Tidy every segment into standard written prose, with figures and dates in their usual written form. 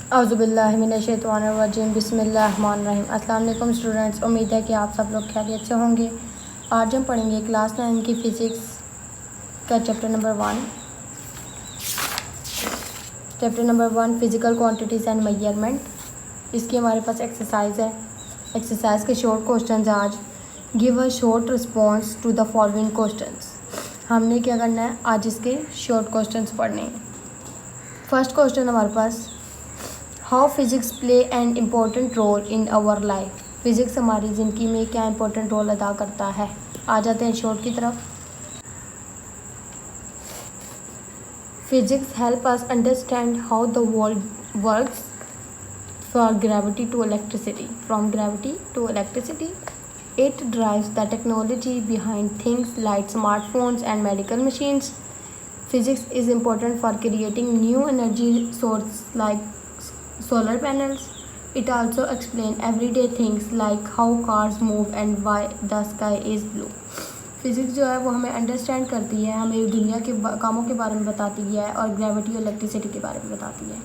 औज़ुबिल्लाहिमिनश्शैतानिर्रजीम बिस्मिल्लाहिर्रहमानिर्रहीम। अस्सलाम वालेकुम स्टूडेंट्स, उम्मीद है कि आप सब लोग खैरियत से होंगे। आज हम पढ़ेंगे क्लास 9 की फ़िज़िक्स का chapter number 1 physical quantities and measurement. इसकी हमारे पास एक्सरसाइज है। एक्सरसाइज के शॉर्ट क्वेश्चंस आज। Give a short response to the following questions. हमने क्या करना है, आज इसके शॉर्ट क्वेश्चंस पढ़ने हैं। फर्स्ट क्वेश्चन हमारे पास, how physics play an important role in our life. Physics हमारी ज़िंदगी में क्या इम्पोर्टेंट रोल अदा करता है। आ जाते हैं शॉर्ट की तरफ। Physics help us understand how the world works from gravity to electricity. It drives the technology behind things like smartphones and medical machines. Physics is important for creating new energy sources like solar panels. It also explains everyday things like how cars move and why the sky is blue. Physics जो है वो हमें understand करती है, हमें दुनिया के कामों के बारे में बताती है और ग्रेविटी और इलेक्ट्रिसिटी के बारे में बताती है।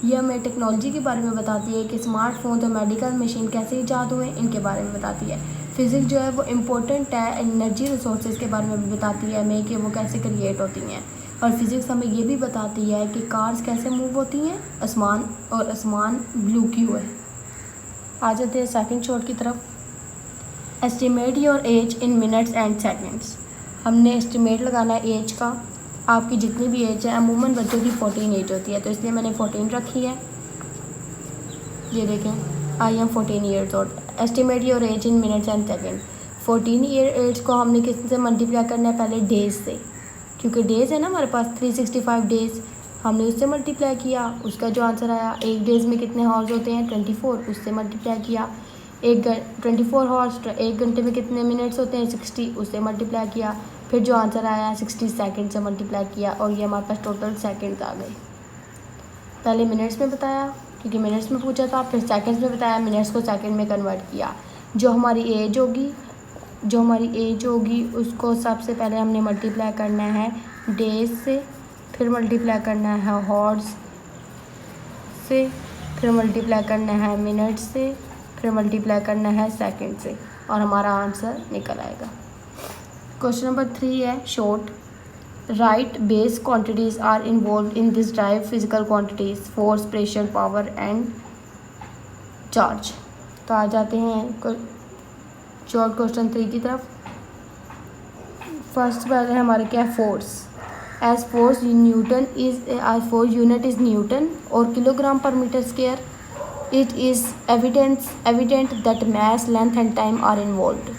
ये हमें टेक्नोलॉजी के बारे में बताती है कि स्मार्टफोन और मेडिकल मशीन कैसे ईजाद हुए, इनके बारे में बताती है। फिज़िक्स जो है वो इम्पोर्टेंट है एनर्जी रिसोर्सेज के बारे में भी बताती है हमें कि वो कैसे क्रिएट होती हैं। और फिज़िक्स हमें ये भी बताती है कि कार्स कैसे मूव होती हैं, आसमान ब्लू क्यों है। आ जाते हैं सेकंड शॉर्ट की तरफ। Estimate your age in minutes and seconds. हमने एस्टिमेट लगाना है एज का। आपकी जितनी भी एज है, अमूमन बच्चों की 14 एज होती है, तो इसलिए मैंने 14 रखी है। ये देखें, I am 14 years old. Estimate your age in minutes and second. 14 year age को हमने किससे मल्टीप्लाई करना है, पहले डेज से, क्योंकि डेज़ है ना हमारे पास 365 डेज़। हमने उससे मल्टीप्लाई किया, उसका जो आंसर आया, एक डेज़ में कितने हॉर्स होते हैं 24, उससे मल्टीप्लाई किया। 24 हॉर्स, एक घंटे में कितने मिनट्स होते हैं 60, उससे मल्टीप्लाई किया। फिर जो आंसर आया 60 सेकंड से मल्टीप्लाई किया और ये हमारे पास टोटल सेकंड्स आ गए। पहले मिनट्स में बताया क्योंकि मिनट्स में पूछा था, फिर सेकंड्स में बताया, मिनट्स को सेकंड में कन्वर्ट किया। जो हमारी एज होगी उसको सबसे पहले हमने मल्टीप्लाई करना है डेज से, फिर मल्टीप्लाई करना है हॉर्स से, फिर मल्टीप्लाई करना है मिनट से, फिर मल्टीप्लाई करना है सेकंड से, और हमारा आंसर निकल आएगा। क्वेश्चन नंबर 3 है short. Write base quantities are involve in this derived physical quantities, force, pressure, power and charge. तो आ जाते हैं शॉर्ट क्वेश्चन 3 की तरफ। फर्स्ट पहले हमारे क्या है, force. As force unit is newton और kilogram per metre square. It is evident that mass, length and time are involved.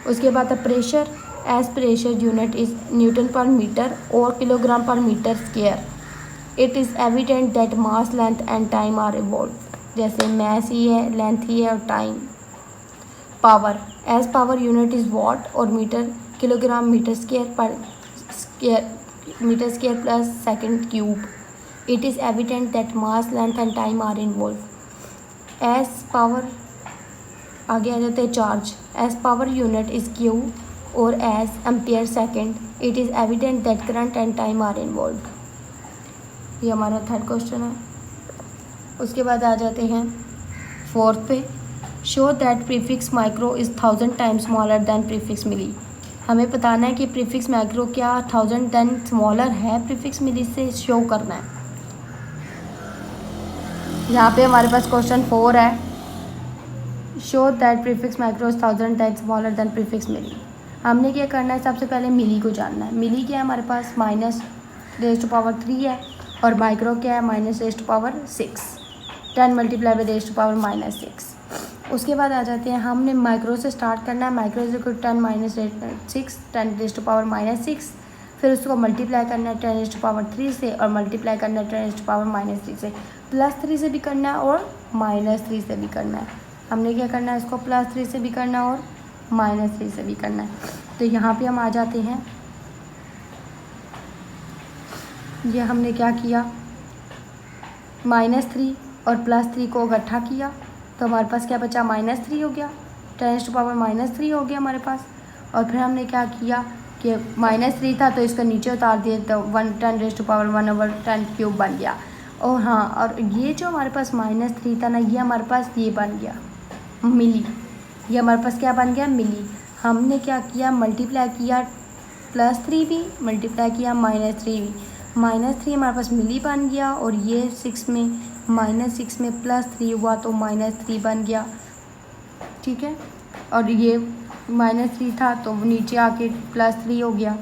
उसके बाद है pressure. As pressure unit is newton per metre और kilogram per metre square. It is evident that mass, length and time are involved. जैसे mass ही है, length ही है और time. Power. As power unit is watt और metre kilogram metre square plus second cube. It is evident that mass, length and time are involve. As power, आगे आ जाते हैं charge. As power unit is Q और as ampere second. It is evident that current and time are involve. ये हमारा third question है। उसके बाद आ जाते हैं फोर्थ पे। Show that prefix micro is 1000 times smaller than prefix milli. हमें बताना है कि प्रीफिक्स माइक्रो क्या 1000 दैन स्मॉलर है प्रीफिक्स मिली से, शो करना है। यहाँ पे हमारे पास क्वेश्चन 4 है। Show that prefix micro is 1000 than smaller than prefix milli. हमने क्या करना है, सबसे पहले मिली को जानना है। मिली क्या है हमारे पास, -3 है, और माइक्रो क्या है -6। 10 मल्टीप्लाई बाई -6। उसके बाद आ जाते हैं, हमने माइक्रो से स्टार्ट करना है। माइक्रो इज इक्वल 10 फिर उसको मल्टीप्लाई करना है 10⁻³ से और मल्टीप्लाई करना है 10⁻³ से। +3 से भी करना है और -3 से भी करना है। हमने क्या करना है, इसको +3 से भी करना है और -3 से भी करना है। तो यहाँ पे हम आ जाते हैं, ये हमने क्या किया, -3 और +3 को इकट्ठा किया, तो हमारे पास क्या बचा, -3 हो गया, 10⁻³ हो गया हमारे पास। और फिर हमने क्या किया कि -3 था तो इसको नीचे उतार दिए, तो 10⁻1/10³ बन गया। और हाँ, और ये जो हमारे पास -3 था ना, ये हमारे पास ये बन गया मिली। ये हमारे पास क्या बन गया? मिली। हमने क्या किया? मल्टीप्लाई किया +3 भी, मल्टीप्लाई किया -3 भी। -3 हमारे पास मिली बन गया, और ये 6 में -6 में +3 हुआ तो -3 बन गया, ठीक है। और ये -3 था तो नीचे आके +3 हो गया,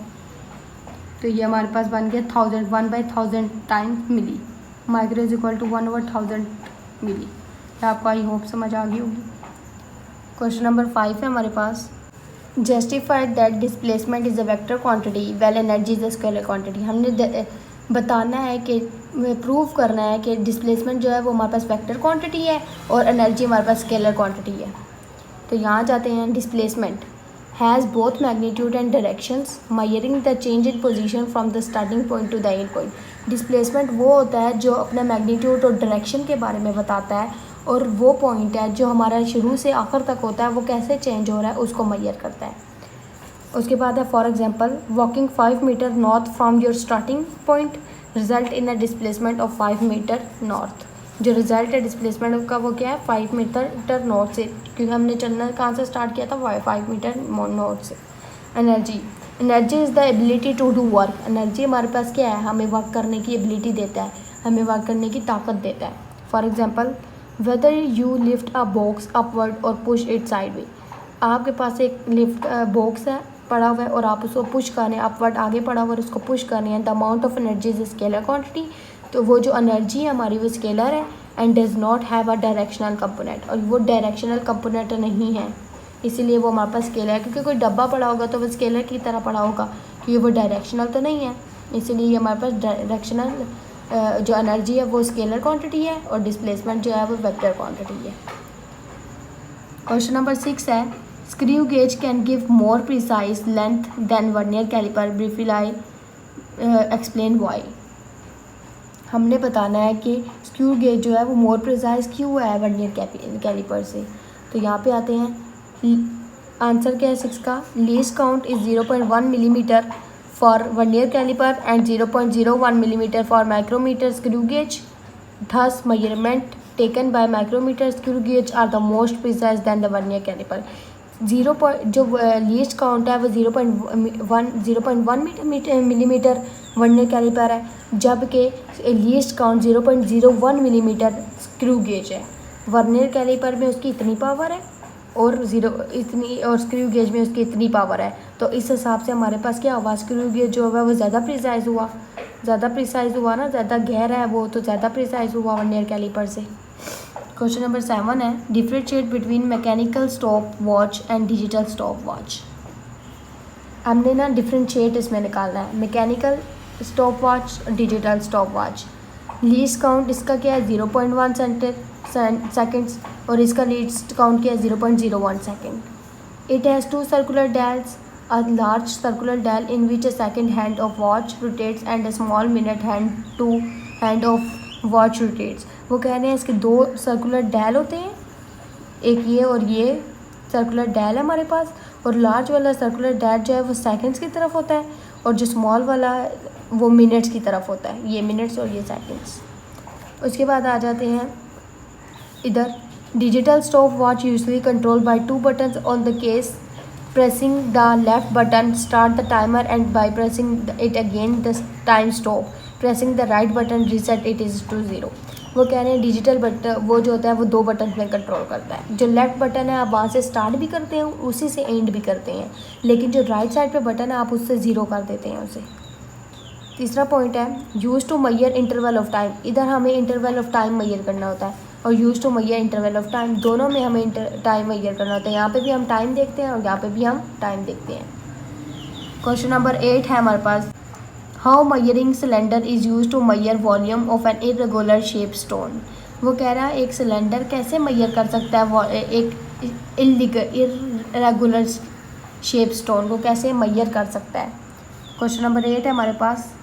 तो ये हमारे पास बन गया 1000, 1/1000 times milli. Micro is equal to 1/1000 milli. ये आपको आई होप समझ आ गई होगी। क्वेश्चन नंबर 5 है हमारे पास, justified that displacement is a vector quantity well energy is a scalar quantity. हमने बताना है कि प्रूव करना है कि डिस्प्लेसमेंट जो है वो हमारे पास वेक्टर क्वांटिटी है और एनर्जी हमारे पास स्केलर क्वांटिटी है। तो यहाँ जाते हैं। Displacement has both magnitude and directions measuring the change in position from the starting point two the end point. Displacement वो होता है जो अपने मैग्नीट्यूड और डायरेक्शन के बारे में बताता है, और वो पॉइंट है जो हमारा शुरू से आखिर तक होता है वो कैसे चेंज हो रहा है उसको मेजर करता है। उसके बाद है for example, walking 5 metre north from your starting point result in a displacement of 5 metre north. जो रिजल्ट है डिस्प्लेसमेंट का वो क्या है? 5 मीटर नॉर्थ से, क्योंकि हमने चलना कहाँ से स्टार्ट किया था? 5 मीटर नॉर्थ से। Energy is the ability to do work. Energy हमारे पास क्या है? हमें वर्क करने की एबिलिटी देता है, हमें वर्क करने की ताकत देता है। For example, whether you lift a box upward और पुश इट साइडवे। आपके पास एक लिफ्ट बॉक्स है पड़ा हुआ है और आप उसको पुश कर रहे हैं, अपवर्ड आगे पड़ा हुआ है, उसको पुश कर रहे हैं। The amount of energy is scalar quantity. तो वो जो एनर्जी है हमारी वो स्केलर है, and does not have a directional component. और वो डायरेक्शनल कंपोनेंट नहीं है, इसीलिए वो हमारे पास स्केलर है। क्योंकि कोई डब्बा पड़ा होगा तो वो स्केलर की तरह पड़ा होगा, क्योंकि वो डायरेक्शनल तो नहीं है, इसीलिए हमारे पास डायरेक्शनल जो एनर्जी है वो स्केलर क्वांटिटी है, और डिस्प्लेसमेंट जो है वो वेक्टर क्वांटिटी है। क्वेश्चन नंबर 6 है, screw gauge can give more precise length than vernier calliper. Briefly I explain why. हमने बताना है कि स्क्रू गेज जो है वो मोर प्रिसाइज क्यों है वर्नियर कैलिपर से। तो यहाँ पे आते हैं, आंसर क्या है 6 का? Least count is 0.1 millimetre for vernier calliper and 0.01 millimetre for micrometer screw gauge. Thus, measurement taken by micrometer screw gauge are the most precise than the vernier caliper. जो लीस्ट काउंट है वो 0.1 millimetre vernier caliper है, जबकि least count 0.01 millimetre screw gauge है। Vernier caliper में उसकी इतनी power है और और स्क्रू गेज में उसकी इतनी पावर है। तो इस हिसाब से हमारे पास क्या हुआ? स्क्रू गेज जो है वो ज़्यादा प्रिसाइज हुआ, ना, ज़्यादा गहरा है वो, तो ज़्यादा प्रिसाइज हुआ वर्नियर कैलिपर से। क्वेश्चन नंबर 7 है, differentiate between mechanical stop watch and digital stop watch. हमने ना डिफरेंशिएट इसमें निकालना है, mechanical stop watch, digital stop watch. Least count इसका क्या है? 0.1 सेकेंड्स, और इसका लीस्ट काउंट क्या है? 0.01 second. It has 2 circular dials, a large circular dial in which a second hand of watch rotates and a small minute hand of watch rotates। वो कह रहे हैं इसके 2 सर्कुलर डायल होते हैं, एक ये और ये सर्कुलर डायल है हमारे पास, और लार्ज वाला सर्कुलर डायल जो है वो सेकंड्स की तरफ होता है, और जो स्मॉल वाला वो मिनट्स की तरफ होता है, ये मिनट्स और ये सेकंड्स। उसके बाद आ जाते हैं इधर, digital stop watch usually control by 2 buttons on the case. Pressing the left button start the timer and by pressing it again the time stop. Pressing the right button reset it is to 0। वो कह रहे हैं digital button वो जो होता है वो 2 button में कंट्रोल करता है। जो लेफ्ट बटन है आप वहाँ से स्टार्ट भी करते हैं, उसी से एंड भी करते हैं, लेकिन जो राइट साइड पे बटन है आप उससे 0 कर देते हैं उसे। तीसरा पॉइंट है, use to measure interval of time. इधर हमें इंटरवल ऑफ टाइम मैयर करना होता है, और use to measure interval of time, दोनों में हमें टाइम मैयर करना होता है। यहाँ पे भी हम टाइम देखते हैं और यहाँ पे भी हम टाइम देखते हैं। क्वेश्चन नंबर 8 है हमारे पास, how measuring cylinder is use to measure volume of an irregular shape stone. वो कह रहा है एक सिलेंडर कैसे मैयर कर सकता है एक इरेगुलर शेप स्टोन को कैसे मैयर कर सकता है। क्वेश्चन नंबर 8 है हमारे पास,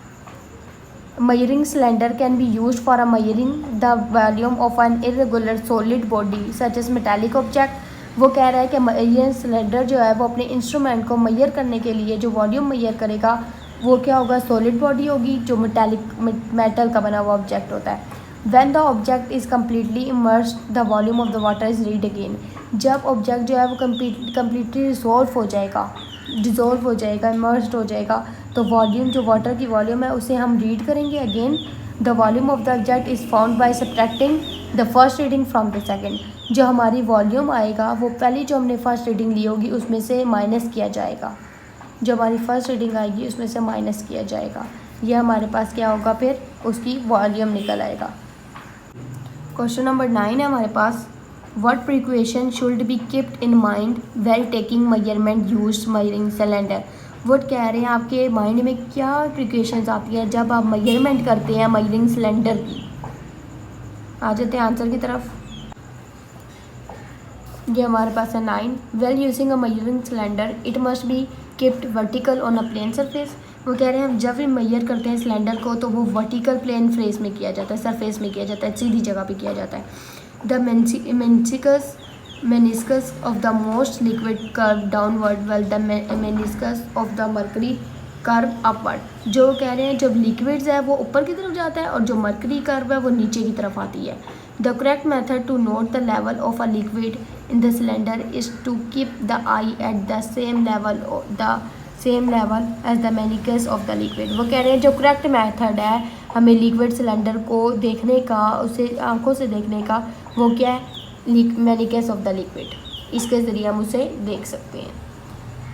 measuring cylinder can be used for a measuring the volume of an irregular solid body such as metallic object। वो कह रहा है कि ये सिलेंडर जो है वो अपने इंस्ट्रूमेंट को मैयर करने के लिए जो वॉल्यूम मैयर करेगा वो क्या होगा? सॉलिड बॉडी होगी, जो मेटल का बना हुआ ऑब्जेक्ट होता है। When the object is completely immersed the volume of the water is read again. जब ऑब्जेक्ट जो है वो कम्प्लीटली डिज़ोल्व हो जाएगा, इमर्स्ड हो जाएगा, तो वॉल्यूम जो वाटर की वॉल्यूम है उसे हम रीड करेंगे again. The volume of the object is found by subtracting the first reading from the second. जो हमारी वॉल्यूम आएगा वो पहली जो हमने फर्स्ट रीडिंग ली होगी उसमें से माइनस किया जाएगा। जो हमारी फर्स्ट रीडिंग आएगी उसमें से माइनस किया जाएगा। ये हमारे पास क्या होगा, फिर उसकी वॉल्यूम निकल आएगा। क्वेश्चन नंबर 9 है हमारे पास, what precaution should be keeped in mind well taking measurement used measuring cylinder. वो कह रहे हैं आपके माइंड में क्या प्रिकॉशंस आती है जब आप मेजरमेंट करते हैं मेजरिंग सिलेंडर की। आ जाते हैं आंसर की तरफ। ये हमारे पास है 9, well using a measuring cylinder it must be kept vertical on a plane surface. वो कह रहे हैं जब भी मेजर करते हैं सिलेंडर को तो वो वर्टिकल प्लेन फेस में किया जाता है, सरफेस में किया जाता है, सीधी जगह पे किया जाता है। The meniscus of the most liquid curve downward while the meniscus of the mercury curve upward. जो कह रहे हैं जब लिक्विड्स है वो ऊपर की तरफ जाता है और जो मर्करी कर्व है वो नीचे की तरफ आती है। The correct method to note the level of a liquid in the cylinder is to keep the eye at the same level as the meniscus of the liquid. वो कह रहे हैं जो करेक्ट मेथड है हमें लिक्विड सिलेंडर को देखने का, उसे आंखों से देखने का, वो क्या है, मेनिकस ऑफ द लिक्विड। इसके ज़रिए हम उसे देख सकते हैं।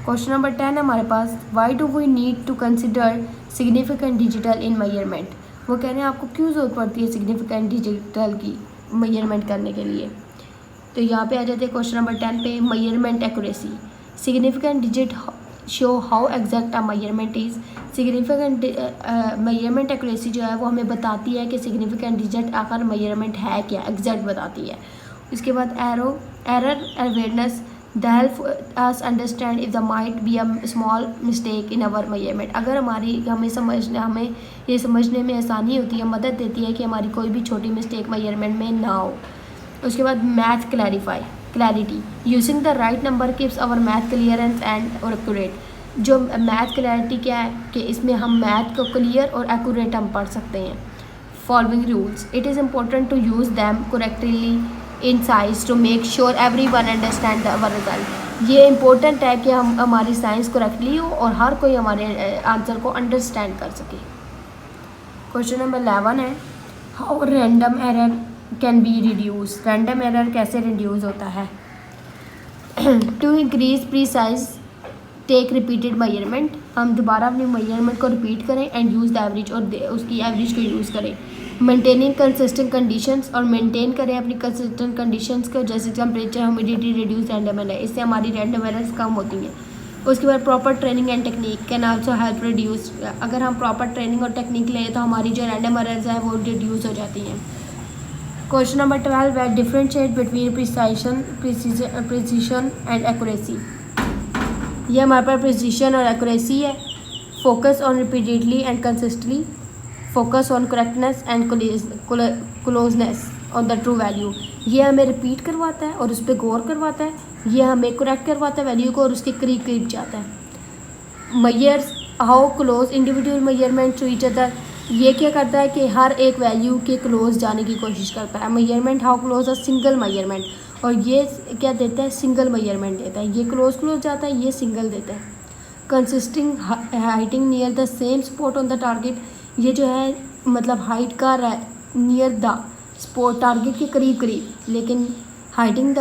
क्वेश्चन नंबर 10 हमारे पास, why do we need to consider significant digital in measurement. वो कह रहे हैं आपको क्यों ज़रूरत पड़ती है सिग्निफिकेंट डिजिटल की मेजरमेंट करने के लिए। तो यहाँ पे आ जाते हैं क्वेश्चन नंबर 10 पे, measurement accuracy. Significant digit show how exact a measurement is. Significant measurement accuracy जो है वो हमें बताती है कि सिग्निफिकेंट डिजिट आखिर मेजरमेंट है क्या, एग्जैक्ट बताती है। इसके बाद error awareness the help us understand if the might be a small mistake in our measurement. अगर हमें ये समझने में आसानी होती है, मदद देती है कि हमारी कोई भी छोटी मिस्टेक मेजरमेंट में ना हो। उसके बाद math clarity using the right number keeps our math clearance and और एक्यूरेट। जो मैथ क्लैरिटी क्या है कि इसमें हम मैथ को क्लियर और एक्यूरेट हम पढ़ सकते हैं। Following rules it is important to use them correctly in science to make sure everyone understand our result. ये इंपॉर्टेंट है कि हम हमारी साइंस करेक्टली हो और हर कोई हमारे आंसर को अंडरस्टैंड कर सके। क्वेश्चन नंबर 11 है, how random error can be reduce. Random error कैसे रिड्यूस होता है। To increase precise take repeated measurement. हम दोबारा अपनी मेजरमेंट को रिपीट करें एंड यूज़ द एवरेज और उसकी एवरेज को यूज़ करें। मेंटेनिंग कंसिस्टेंट कंडीशंस और मेंटेन करें अपनी कंसिस्टेंट कंडीशंस को, जैसे temperature, humidity, reduce random error. इससे हमारी रैंडम एरर्स कम होती हैं। उसके बाद proper training and technique can also help reduce. अगर हम प्रॉपर ट्रेनिंग और टेक्निक लें तो हमारी जो रैंडम एरर्स हैं वो रिड्यूस हो जाती हैं। क्वेश्चन नंबर 12 है, differentiate between precision and accuracy. ये हमारे पास प्रिसीजन और एक्यूरेसी है। Focus on repeatedly and consistently, focus on correctness and closeness on the true value. ये हमें रिपीट करवाता है और उस पर गौर करवाता है। ये हमें करेक्ट करवाता है वैल्यू को और उसके करीब करीब जाता है। Measures how close individual measurement to each other. ये क्या करता है कि हर एक वैल्यू के क्लोज जाने की कोशिश करता है। Measurement how close a single measurement, और ये क्या देता है, सिंगल मेजरमेंट देता है। ये क्लोज जाता है, ये सिंगल देता है। Consisting hitting near the same spot on the target. ये जो है मतलब हाइट का नियर द स्पॉट, टारगेट के करीब करीब, लेकिन हाइटिंग द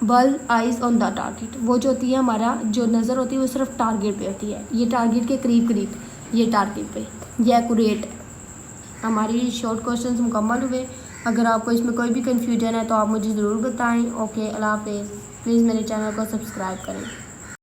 बल आइज ऑन द टारगेट। वो जो होती है हमारा जो नज़र होती है वो सिर्फ टारगेट पे होती है। ये टारगेट के करीब करीब, ये टारगेट पे, ये एक्यूरेट है। हमारी शॉर्ट क्वेश्चंस मुकम्मल हुए। अगर आपको इसमें कोई भी कन्फ्यूजन है तो आप मुझे ज़रूर बताएं। ओके, अल्लाह हाफ़िज़। प्लीज़ मेरे चैनल को सब्सक्राइब करें।